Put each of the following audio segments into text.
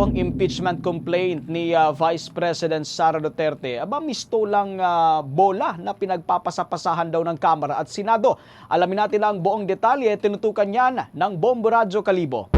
buong impeachment complaint ni Vice President Sara Duterte, mistulang bola na pinagpapasapasahan daw ng Kamara at Senado. Alamin natin ang buong detalye, tinutukan yan ng Bombo Radyo Kalibo.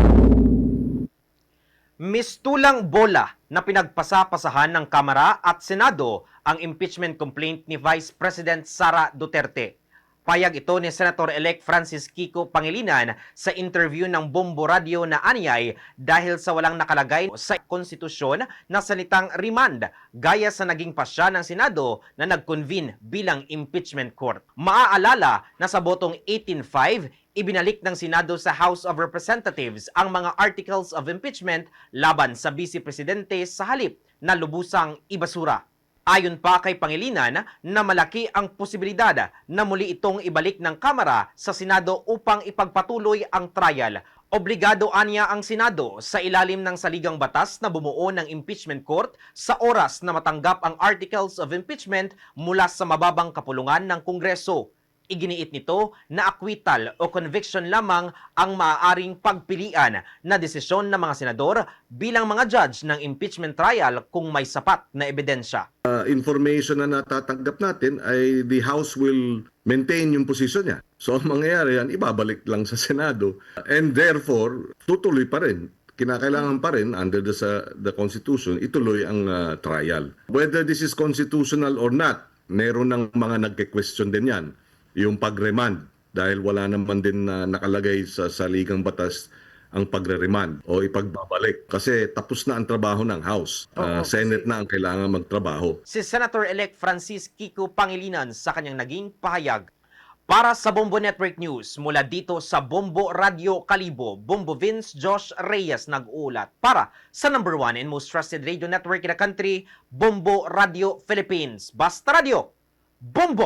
Mistulang bola na pinagpasapasahan ng Kamara at Senado ang impeachment complaint ni Vice President Sara Duterte. Payag ito ni Senator-elect Francis Kiko Pangilinan sa interview ng Bombo Radio na anyay dahil sa walang nakalagay sa konstitusyon na salitang remand gaya sa naging pasya ng Senado na nag-convene bilang impeachment court. Maaalala na sa botong 18-5, ibinalik ng Senado sa House of Representatives ang mga articles of impeachment laban sa Vice Presidente sa halip na lubusang ibasura. Ayon pa kay Pangilinan na malaki ang posibilidad na muli itong ibalik ng Kamara sa Senado upang ipagpatuloy ang trial. Obligado anya ang Senado sa ilalim ng saligang batas na bumuo ng impeachment court sa oras na matanggap ang articles of impeachment mula sa mababang kapulungan ng Kongreso. Iginiit nito na acquittal o conviction lamang ang maaaring pagpilian na desisyon ng mga senador bilang mga judge ng impeachment trial kung may sapat na ebidensya. Information na natatanggap natin ay the House will maintain yung posisyon niya. So ang mangyayari yan, ibabalik lang sa Senado and therefore tutuloy pa rin. Kinakailangan pa rin under the Constitution ituloy ang trial. Whether this is constitutional or not, meron ng mga nagke-question din yan. Yung pag-remand dahil wala naman din na nakalagay sa saligang batas ang pagre-remand o ipagbabalik kasi tapos na ang trabaho ng House. Senate na ang kailangan magtrabaho. Si Senator-elect Francis Kiko Pangilinan sa kanyang naging pahayag. Para sa Bombo Network News, mula dito sa Bombo Radio Kalibo, Bombo Vince Josh Reyes nag-uulat para sa number 1 and most trusted radio network in the country, Bombo Radio Philippines. Basta Radio, Bombo!